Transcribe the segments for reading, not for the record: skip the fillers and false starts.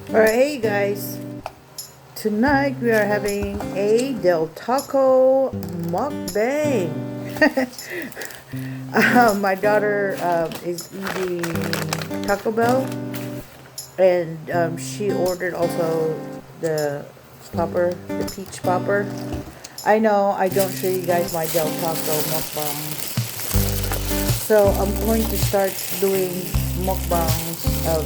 Alright, hey guys. Tonight we are having a Del Taco mukbang. My daughter is eating Taco Bell, and she ordered also the popper, the peach popper. I know I don't show you guys my Del Taco mukbang, so I'm going to start doing mukbangs of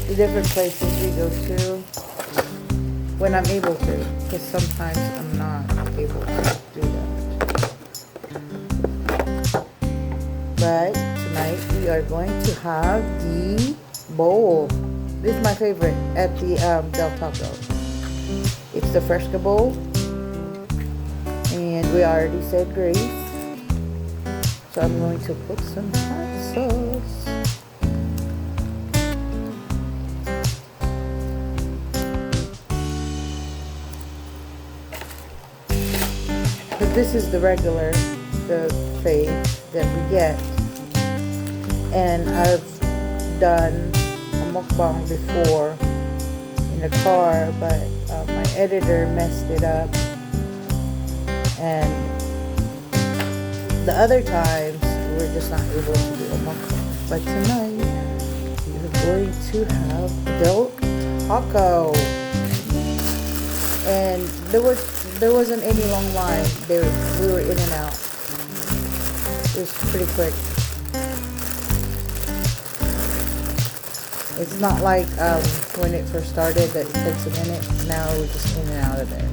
the different places we go to when I'm able to, because sometimes I'm not able to do that. But tonight we are going to have the bowl. This is my favorite at the Del Taco. It's the Fresca bowl, and we already said grace, so I'm going to put some hot sauce. But this is the regular, the fave that we get. And I've done a mukbang before in the car, but my editor messed it up. And the other times, we're just not able to do a mukbang. But tonight, we're going to have Del Taco. And there wasn't any long line. We were in and out. It was pretty quick. It's not like when it first started that it takes a minute. Now we're just in and out of there.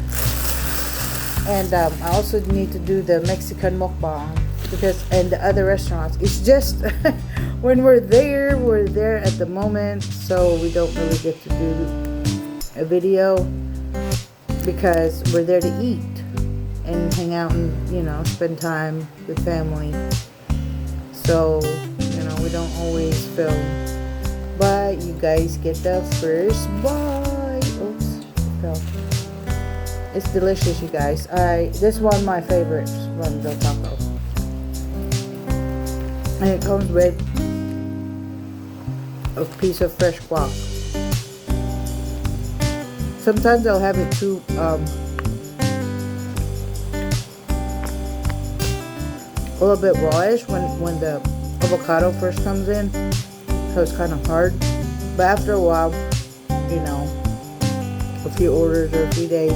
And I also need to do the Mexican mukbang and the other restaurants. It's just when we're there at the moment, so we don't really get to do a video, because we're there to eat and hang out and, spend time with family. So, we don't always film. But you guys get the first bite. Oops, fell. It's delicious, you guys. This one my favorites from Del Taco. And it comes with a piece of fresh guac. Sometimes I'll have it too a little bit rawish when the avocado first comes in, so it's kind of hard. But after a while, a few orders or a few days,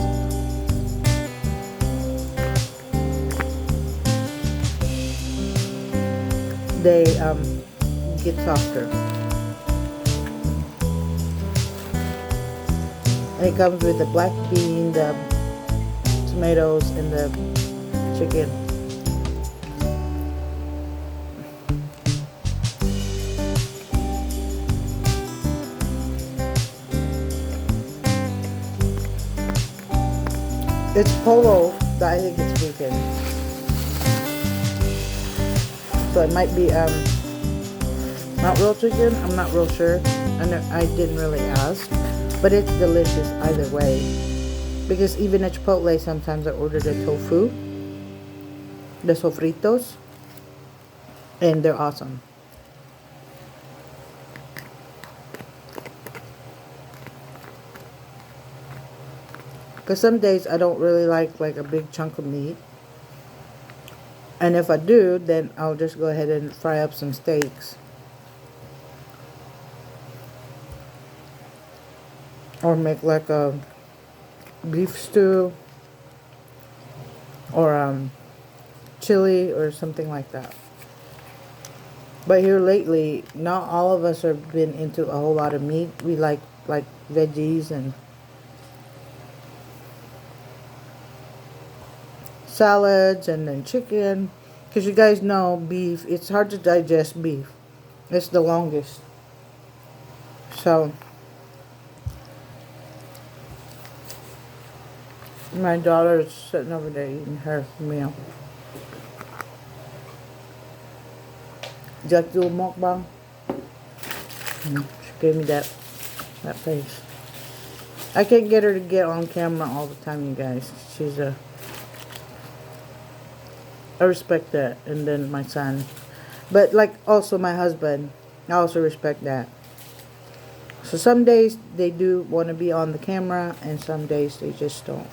they get softer. And it comes with the black bean, the tomatoes, and the chicken. It's polo, but I think it's vegan. So it might be not real chicken. I'm not real sure. I didn't really ask. But it's delicious either way. Because even at Chipotle, sometimes I order the tofu, the sofritos, and they're awesome. Because some days I don't really like a big chunk of meat. And if I do, then I'll just go ahead and fry up some steaks. Or make like a beef stew, or chili, or something like that. But here lately, not all of us have been into a whole lot of meat. We like veggies and salads, and then chicken. Because you guys know beef, it's hard to digest beef. It's the longest. So my daughter is sitting over there eating her meal. Just do a mukbang. She gave me that face. I can't get her to get on camera all the time, you guys. I respect that. And then my son. But also my husband, I also respect that. So some days they do want to be on the camera, and some days they just don't.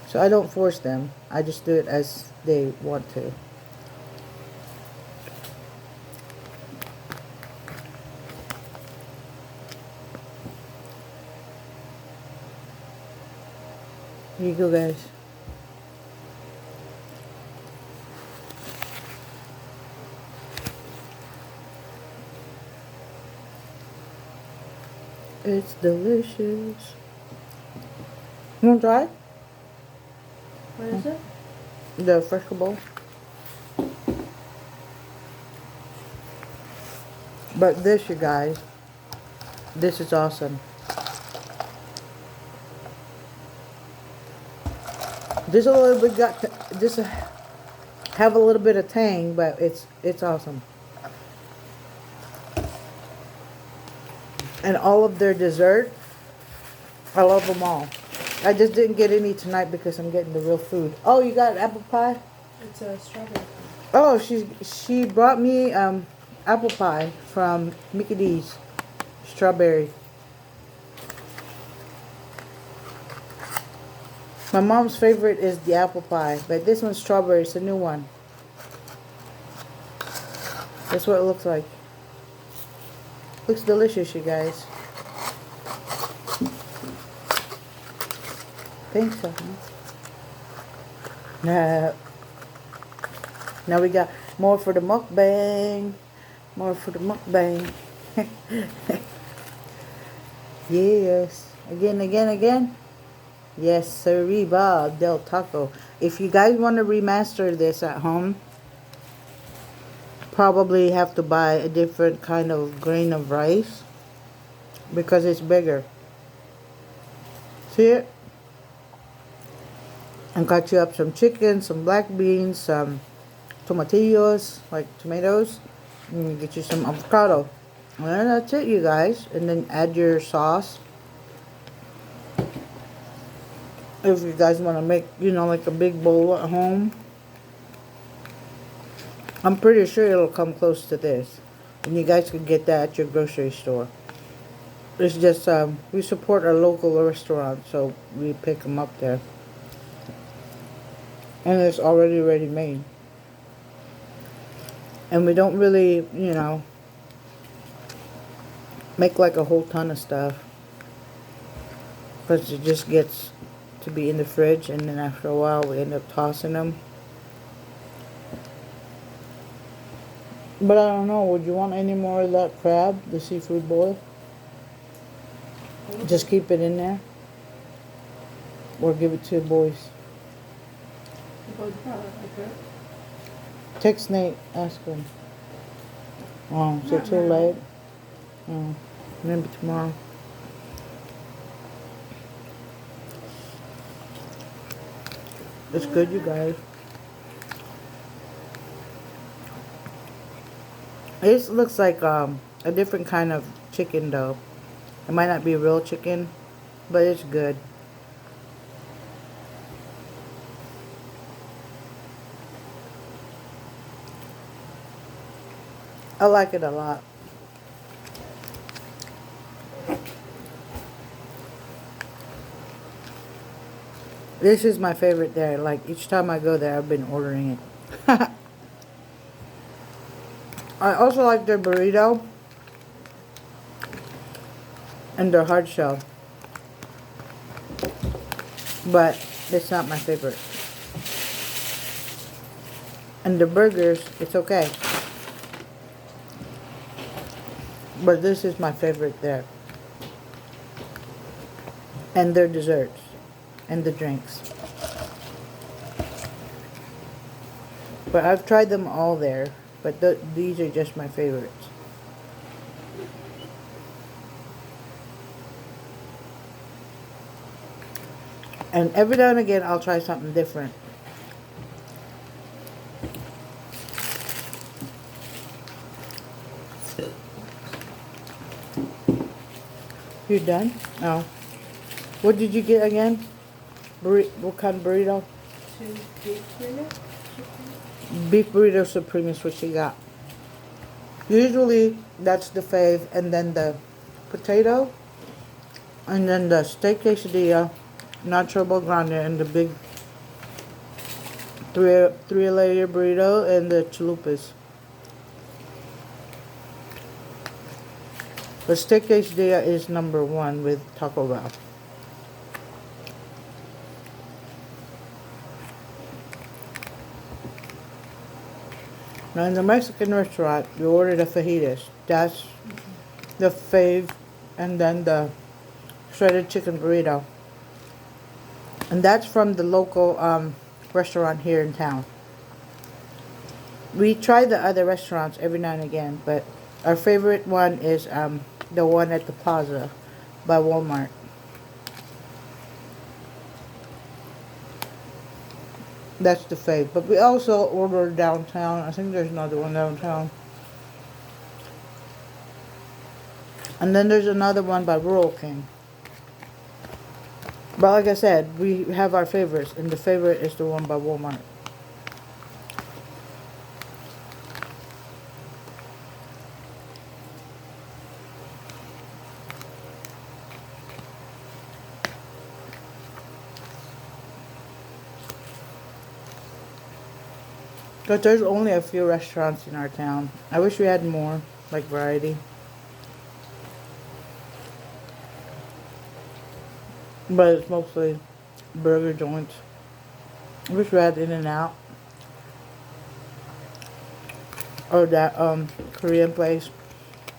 So I don't force them. I just do it as they want to. Here you go, guys. It's delicious. You want to try it? What is it? The fresco bowl. But this, you guys, this is awesome. This a little bit got this have a little bit of tang, but it's awesome. And all of their dessert, I love them all. I just didn't get any tonight because I'm getting the real food. Oh, you got apple pie? It's a strawberry. Oh, she brought me apple pie from Mickey D's. Strawberry. My mom's favorite is the apple pie, but this one's strawberry. It's a new one. That's what it looks like. Looks delicious, you guys. Think so, huh? Now we got more for the mukbang. More for the mukbang. Yes. Again. Yes, Sariba del Taco. If you guys want to remaster this at home, probably have to buy a different kind of grain of rice because it's bigger. See it? And cut you up some chicken, some black beans, some tomatillos, like tomatoes, and you get you some avocado. And that's it, you guys. And then add your sauce. If you guys want to make, like a big bowl at home. I'm pretty sure it'll come close to this. And you guys can get that at your grocery store. It's just, we support our local restaurant, so we pick them up there. And it's already ready-made. And we don't really, make like a whole ton of stuff. Because it just gets to be in the fridge, and then after a while we end up tossing them. But I don't know, would you want any more of that crab, the seafood boil? Just keep it in there? Or give it to the boys? Text Nate, ask him. Oh, is it too late? Oh, maybe tomorrow. It's good, you guys. This looks like a different kind of chicken though. It might not be real chicken, but it's good. I like it a lot. This is my favorite there. Like each time I go there, I've been ordering it. I also like their burrito and their hard shell, but it's not my favorite. And the burgers, it's okay, but this is my favorite there. And their desserts and the drinks. But I've tried them all there, but these are just my favorites. And every now and again, I'll try something different. You're done? Oh. What did you get again? What kind of burrito? Beef burrito? Beef burrito supreme is what she got. Usually, that's the fave, and then the potato, and then the steak quesadilla, nacho grande, and the big three-layer burrito, and the chalupas. The steak quesadilla is number 1 with Taco Bell. Now in the Mexican restaurant, we ordered the fajitas. That's the fave, and then the shredded chicken burrito. And that's from the local restaurant here in town. We try the other restaurants every now and again, but our favorite one is the one at the plaza by Walmart. That's the fave. But we also order downtown. I think there's another one downtown. And then there's another one by Rural King. But like I said, we have our favorites, and the favorite is the one by Walmart. But there's only a few restaurants in our town. I wish we had more, like variety. But it's mostly burger joints. I wish we had In-N-Out. Or that Korean place.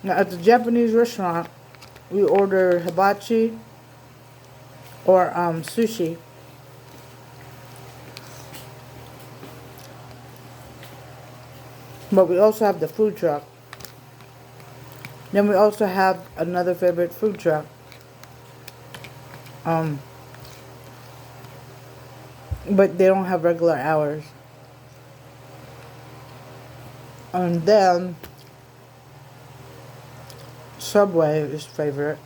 Now at the Japanese restaurant, we order hibachi or sushi. But we also have the food truck. Then we also have another favorite food truck. But they don't have regular hours. And then Subway is favorite.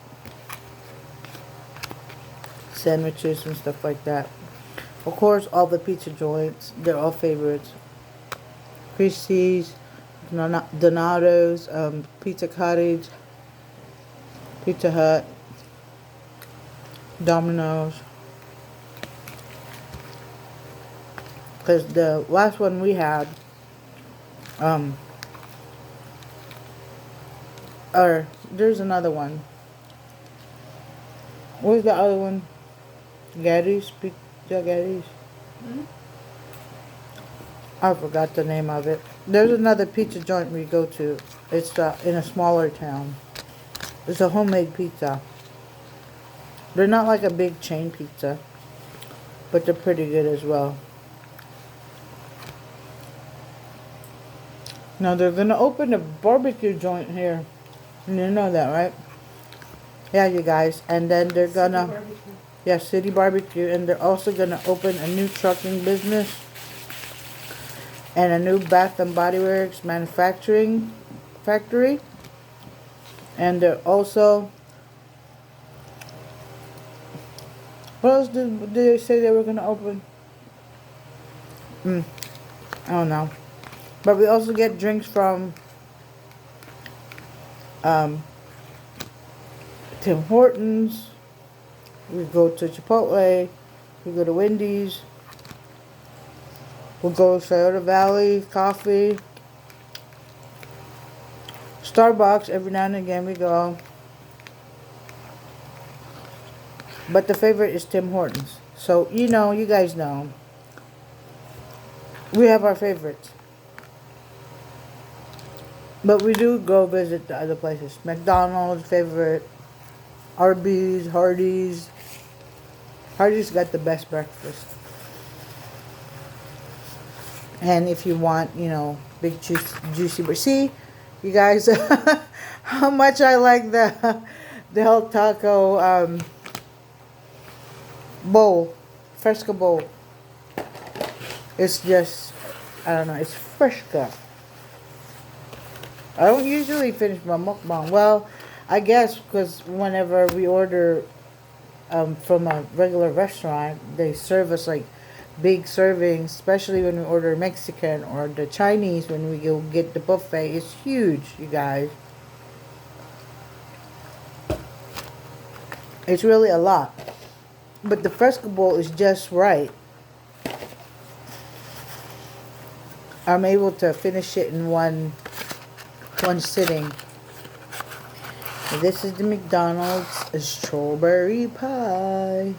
Sandwiches and stuff like that. Of course, all the pizza joints, they're all favorites. Christie's, Donato's, Pizza Cottage, Pizza Hut, Domino's. Because the last one we had, or there's another one. What was the other one? Gaddy's, Pizza Gaddy's. Hmm? I forgot the name of it. There's another pizza joint we go to. It's in a smaller town. It's a homemade pizza. They're not like a big chain pizza, but they're pretty good as well. Now they're gonna open a barbecue joint here. You know that, right? Yeah, you guys. And then they're gonna, yeah, City Barbecue, and they're also gonna open a new trucking business and a new Bath and Body Works manufacturing factory. And they're also, what else did they say they were gonna open? I don't know. But we also get drinks from Tim Hortons. We go to Chipotle. We go to Wendy's. We'll go to Scioto Valley Coffee. Starbucks, every now and again we go. But the favorite is Tim Hortons. So, you know, you guys know. We have our favorites. But we do go visit the other places. McDonald's, favorite. Arby's, Hardee's. Hardee's got the best breakfast. And if you want, you know, big juicy, but see, you guys, how much I like the Del Taco bowl, fresca bowl. It's just, I don't know, it's fresca. I don't usually finish my mukbang. Well, I guess because whenever we order from a regular restaurant, they serve us like big servings, especially when we order Mexican or the Chinese when we go get the buffet. It's huge, you guys. It's really a lot. But the fresco bowl is just right. I'm able to finish it in one sitting. This is the McDonald's strawberry pie.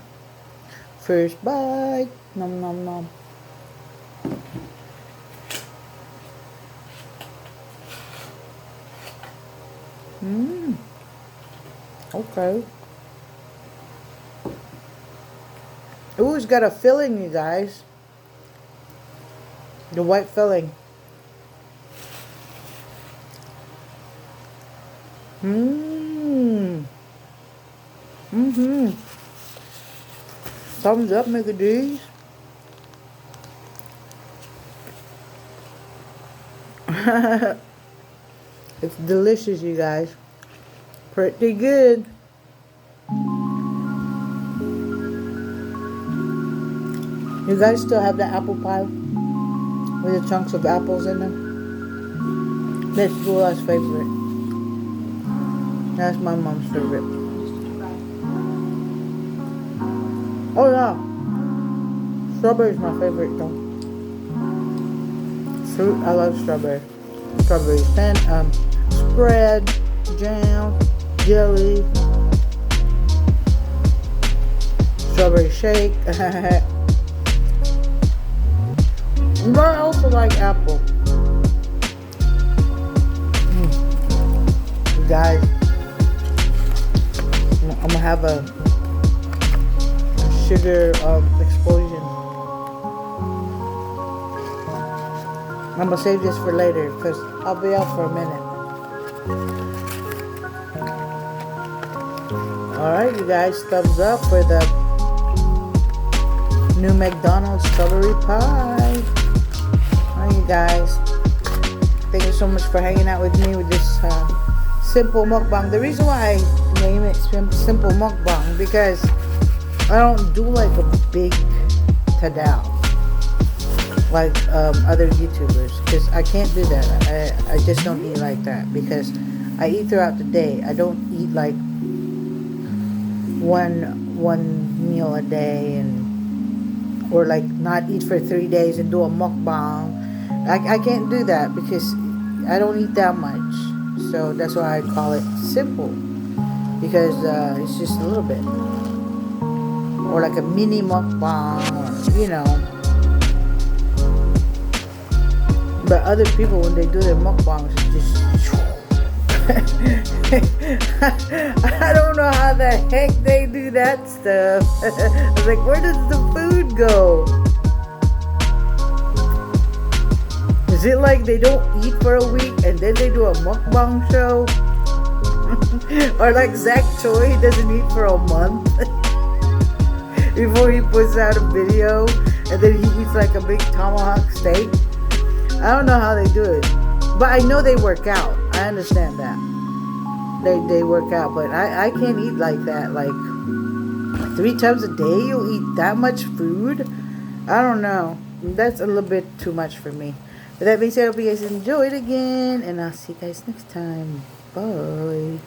First bite. Nom nom nom. Okay. Ooh, it's got a filling, you guys. The white filling. Thumbs up, Mickey D's. It's delicious, you guys. Pretty good. You guys still have the apple pie with the chunks of apples in them? That's Zula's favorite. That's my mom's favorite. Oh yeah. Strawberry is my favorite though. Fruit, I love strawberry. Strawberries. Then spread, jam, jelly, strawberry shake. But I also like apple. You guys, I'm gonna have a sugar explosion. I'm gonna save this for later because I'll be out for a minute. Alright, you guys, thumbs up for the new McDonald's strawberry pie. Alright, you guys, thank you so much for hanging out with me with this simple mukbang. The reason why I name it simple mukbang because I don't do like a big tadao like other YouTubers, because I can't do that. I just don't eat like that because I eat throughout the day. I don't eat like one meal a day and or like not eat for 3 days and do a mukbang. I can't do that because I don't eat that much. So that's why I call it simple, because it's just a little bit, or like a mini mukbang, or, you know. But other people, when they do their mukbangs, it's just I don't know how the heck they do that stuff. I was like, where does the food go? Is it like they don't eat for a week and then they do a mukbang show? Or like Zach Choi, he doesn't eat for a month before he puts out a video, and then he eats like a big tomahawk steak. I don't know how they do it, but I know they work out. I understand that they work out, but I can't eat like that. Like 3 times a day, you'll eat that much food? I don't know. That's a little bit too much for me. With that being said, I hope you guys enjoyed again, and I'll see you guys next time. Bye.